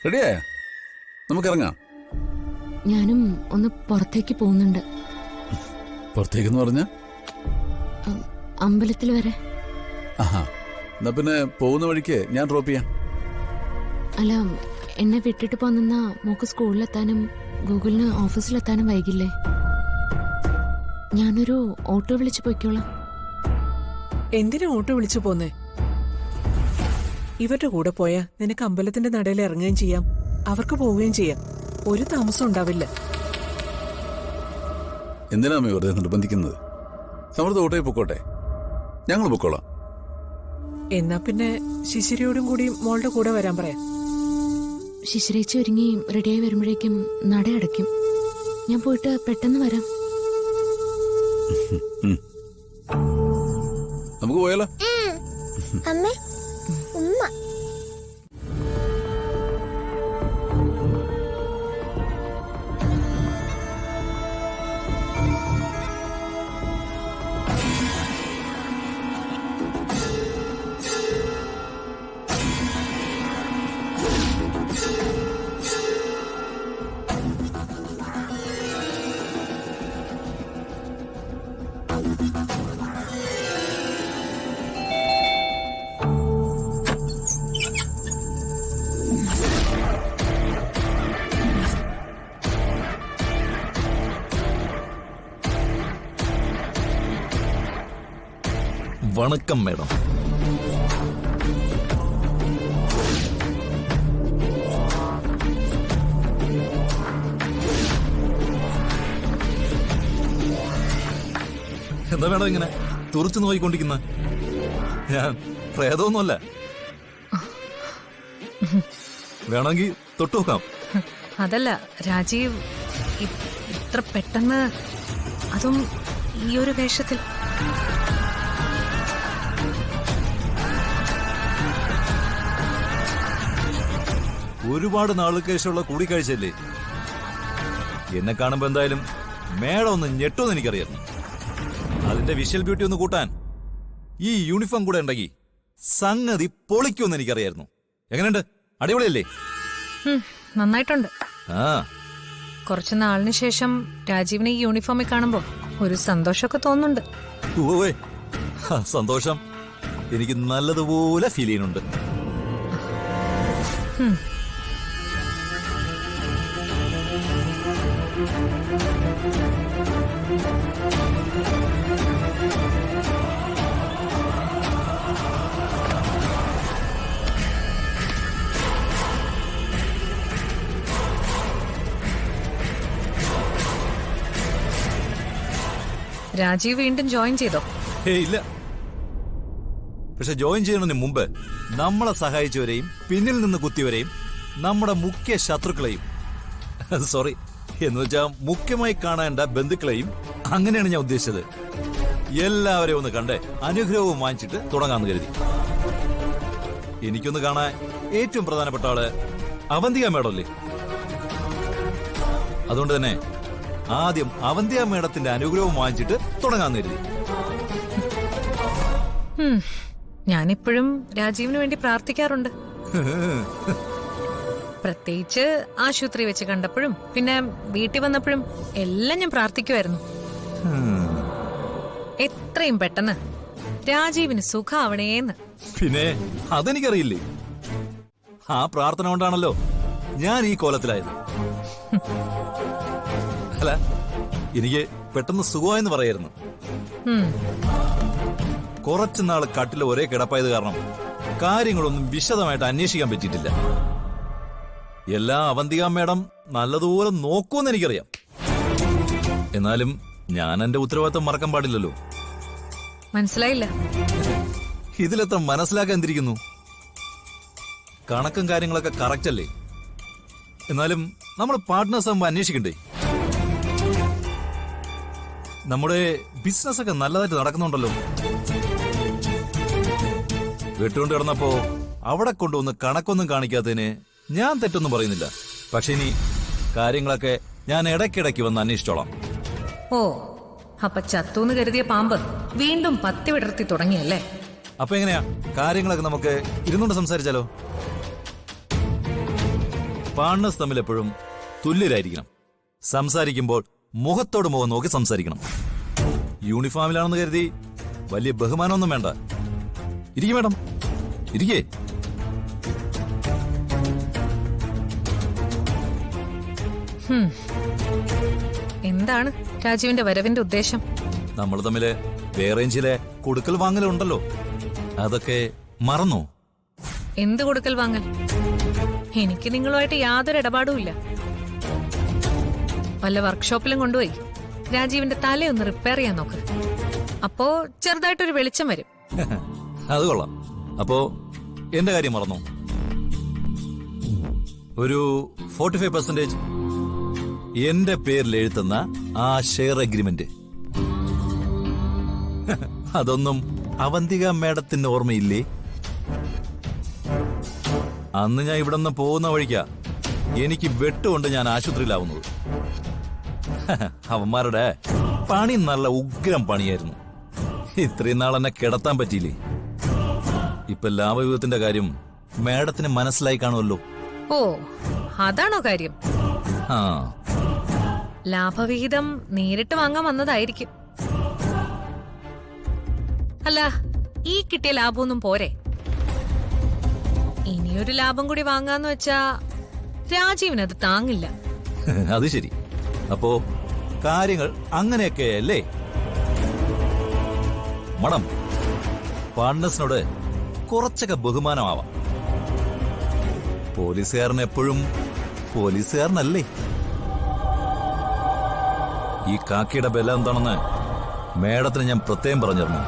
റെഡിയായ നമുക്ക് ഇറങ്ങാം. ഞാനും ഒന്ന് പുറത്തേക്ക് പോകുന്നുണ്ട്. പുറത്തേക്കെന്ന് പറഞ്ഞ അമ്പലത്തിൽ വരെ. ആഹാ, എന്നാ പിന്നെ പോകുന്ന വഴിക്ക് ഞാൻ ഡ്രോപ്പ് ചെയ്യാം. അല്ല, എന്നെ വിട്ടിട്ട് പോന്ന മോക്ക് സ്കൂളിലെത്താനും ഗൂഗിളിന് ഓഫീസിലെത്താനും വൈകില്ലേ? ഞാനൊരു ഓട്ടോ വിളിച്ചു പോയിക്കോളാം. എന്തിനാ ഓട്ടോ വിളിച്ചു പോന്നേ? ഇവരുടെ കൂടെ പോയാ നിനക്ക് അമ്പലത്തിന്റെ നടയിൽ ഇറങ്ങുകയും ചെയ്യാം, അവർക്ക് പോവുകയും ചെയ്യാം. ഒരു താമസം ഉണ്ടാവില്ല. എന്തിനാ അമ്മ വെറുതെ നിർബന്ധിക്കുന്നത്? സമൃദ്ധ ഓട്ടോയിൽ പൊക്കോട്ടെ, ഞങ്ങൾ പൊക്കോളാം. എന്നാ പിന്നെ ശിശിരിയോടും കൂടി മോളുടെ കൂടെ വരാൻ പറയാം. ശിശിരേച്ചി ഒരുങ്ങി റെഡിയായി വരുമ്പോഴേക്കും നട അടയ്ക്കും. ഞാൻ പോയിട്ട് പെട്ടെന്ന് വരാം. നമുക്ക് പോയാലോ? അമ്മേ, ഉമ്മ. വണക്കം മേഡം. എന്താ മേഡം ഇങ്ങനെ തുറച്ചു നോക്കിക്കൊണ്ടിരിക്കുന്ന? ഞാൻ പ്രേതമൊന്നുമല്ല. വേണമെങ്കിൽ തൊട്ടുനോക്കാം. അതല്ല രാജീവ്, ഇത്ര പെട്ടെന്ന്, അതും ഈ ഒരു വേഷത്തിൽ. ഒരുപാട് നാളുകൾക്ക് ശേഷമുള്ള കൂടിക്കാഴ്ചയല്ലേ? എന്നെ കാണുമ്പോ എന്തായാലും മേഡം ഒന്ന് ഞെട്ടുമെന്ന് എനിക്കറിയാം. അതിന്റെ വിഷ്വൽ ബ്യൂട്ടി ഒന്ന് കൂട്ടാൻ ഈ യൂണിഫോം കൂടെ ഉണ്ടെങ്കിൽ സംഗതി പൊളിക്കുമെന്ന് എനിക്കറിയായിരുന്നു. എങ്ങനെയുണ്ട്? അടിപൊളിയല്ലേ? നന്നായിട്ടുണ്ട്. ആ, കുറച്ചു നാളിന് ശേഷം രാജീവിനെ ഈ യൂണിഫോമിൽ കാണുമ്പോ ഒരു സന്തോഷമൊക്കെ തോന്നുന്നുണ്ട്. ഓവേ, സന്തോഷം എനിക്ക് നല്ലതുപോലെ ഫീൽ ചെയ്യുന്നുണ്ട്. രാജീവ് വീണ്ടും ജോയിൻ ചെയ്തോ? ഇല്ല, പക്ഷെ ജോയിൻ ചെയ്യുന്നതിന് മുമ്പ് നമ്മളെ സഹായിച്ചവരെയും പിന്നിൽ നിന്ന് കുത്തിയവരെയും നമ്മുടെ മുഖ്യ ശത്രുക്കളെയും, സോറി എന്ന് വെച്ചാൽ മുഖ്യമായി കാണേണ്ട ബന്ധുക്കളെയും, അങ്ങനെയാണ് ഞാൻ ഉദ്ദേശിച്ചത്, എല്ലാവരെയും ഒന്ന് കണ്ട് അനുഗ്രഹവും വാങ്ങിച്ചിട്ട് തുടങ്ങാന്ന് കരുതി. എനിക്കൊന്ന് കാണാൻ ഏറ്റവും പ്രധാനപ്പെട്ട ആള് അവന്തിക മേഡമല്ലേ? അതുകൊണ്ട് തന്നെ ആദ്യം അവന്തിക മേഡത്തിന്റെ അനുഗ്രഹവും വാങ്ങിച്ചിട്ട് തുടങ്ങാന്ന് കരുതി. ഞാനിപ്പോഴും രാജീവിന് വേണ്ടി പ്രാർത്ഥിക്കാറുണ്ട്. പ്രത്യേകിച്ച് ആശുപത്രി വെച്ച് കണ്ടപ്പോഴും പിന്നെ വീട്ടിൽ വന്നപ്പോഴും എല്ലാം ഞാൻ പ്രാർത്ഥിക്കുമായിരുന്നു. എത്രയും പെട്ടെന്ന് രാജീവിന് സുഖാവണേന്ന്. പിന്നെ അതെനിക്കറിയില്ലേ, ആ പ്രാർത്ഥന കൊണ്ടാണല്ലോ ഞാൻ ഈ കോലത്തിലായത്. അല്ല, എനിക്ക് പെട്ടെന്ന് സുഖമായെന്ന് പറയായിരുന്നു. കുറച്ചുനാൾ കട്ടിൽ ഒരേ കിടപ്പായത് കാരണം കാര്യങ്ങളൊന്നും വിശദമായിട്ട് അന്വേഷിക്കാൻ പറ്റിയിട്ടില്ല. എല്ലാം അവന്തിക മേഡം നല്ലതുപോലെ നോക്കുമെന്ന് എനിക്കറിയാം. എന്നാലും ഞാൻ എന്റെ ഉത്തരവാദിത്തം മറക്കാൻ പാടില്ലല്ലോ. മനസ്സിലായില്ല? ഇതിലെത്ര മനസ്സിലാക്കാൻ എന്തിരിക്കുന്നു? കണക്കും കാര്യങ്ങളൊക്കെ കറക്റ്റ് അല്ലേ? എന്നാലും നമ്മൾ പാർട്ട്നേഴ്സ് ആകുമ്പോൾ അന്വേഷിക്കണ്ടേ? നമ്മുടെ ബിസിനസ് ഒക്കെ നല്ലതായിട്ട് നടക്കുന്നുണ്ടല്ലോ. വെട്ടുകൊണ്ട് കിടന്നപ്പോ അവിടെ കൊണ്ടുവന്ന് കണക്കൊന്നും കാണിക്കാത്തതിന് ഞാൻ തെറ്റൊന്നും പറയുന്നില്ല. പക്ഷെ ഇനി കാര്യങ്ങളൊക്കെ ഞാൻ ഇടയ്ക്കിടയ്ക്ക് വന്ന് അന്വേഷിച്ചോളാം. ഓ, അപ്പൊ ചത്തൂന്ന് കരുതിയ പാമ്പ് വീണ്ടും പത്തി വിടർത്തി തുടങ്ങിയല്ലേ? അപ്പൊ എങ്ങനെയാ കാര്യങ്ങളൊക്കെ നമുക്ക് ഇരുന്നുകൊണ്ട് സംസാരിച്ചാലോ? പാർട്ണേഴ്സ് തമ്മിൽ എപ്പോഴും തുല്യരായിരിക്കണം. സംസാരിക്കുമ്പോൾ മുഖത്തോട് മുഖം നോക്കി സംസാരിക്കണം. യൂണിഫോമിലാണെന്ന് കരുതി വലിയ ബഹുമാനമൊന്നും വേണ്ട. ഇരിക്കും മേഡം, ഇരിക്കേ. എന്താണ് രാജീവിന്റെ വരവിന്റെ ഉദ്ദേശം? നമ്മൾ തമ്മില് വേറേഞ്ചിലെ കൊടുക്കൽ വാങ്ങലുണ്ടല്ലോ, അതൊക്കെ മറന്നോ? എന്ത് കൊടുക്കൽ വാങ്ങൽ? എനിക്ക് നിങ്ങളുമായിട്ട് യാതൊരു ഇടപാടും ഇല്ല. വല്ല വർക്ക്ഷോപ്പിലും കൊണ്ടുപോയി രാജീവിന്റെ തലയൊന്ന് റിപ്പയർ ചെയ്യാൻ നോക്ക്. അപ്പോ ചെറുതായിട്ടൊരു വെളിച്ചം വരും. അത് കൊള്ളാം. അപ്പോ എന്റെ കാര്യം മറന്നോ? ഒരു 45% എന്റെ പേരിൽ എഴുതുന്ന ആ ഷെയർ അഗ്രിമെന്റ്, അതൊന്നും അവന്തിക മേഡത്തിന് ഓർമ്മയില്ലേ? അന്ന് ഞാൻ ഇവിടെ നിന്ന് പോകുന്ന വഴിക്കാ എനിക്ക് വെട്ടുകൊണ്ട് ഞാൻ ആശുപത്രിയിലാവുന്നത്. അവന്മാരുടെ പണി നല്ല ഉഗ്രം പണിയായിരുന്നു. ഇത്രയും നാൾ എന്നെ കിടത്താൻ പറ്റിയില്ലേ? ഇപ്പൊ ലാഭവിഹിതത്തിന്റെ കാര്യം മേഡത്തിന് മനസ്സിലായി കാണുമല്ലോ. ഓ, അതാണോ കാര്യം? ആ, ലാഭവിഹിതം നേരിട്ട് വാങ്ങാൻ വന്നതായിരിക്കും. അല്ല, ഈ കിട്ടിയ ലാഭമൊന്നും പോരെ? ഇനിയൊരു ലാഭം കൂടി വാങ്ങാന്ന് വെച്ചാ രാജീവിനത് താങ്ങില്ല. അത് ശരി. അപ്പോ കാര്യങ്ങൾ അങ്ങനെയൊക്കെ അല്ലേ? മണം, പാർട്ണേഴ്സിനോട് കുറച്ചൊക്കെ ബഹുമാനമാവാം. പോലീസുകാരൻ എപ്പോഴും പോലീസുകാരനല്ലേ? ഈ കാക്കിയുടെ ബലം എന്താണെന്ന് മേഡത്തിന് ഞാൻ പ്രത്യേകം പറഞ്ഞിരുന്നു.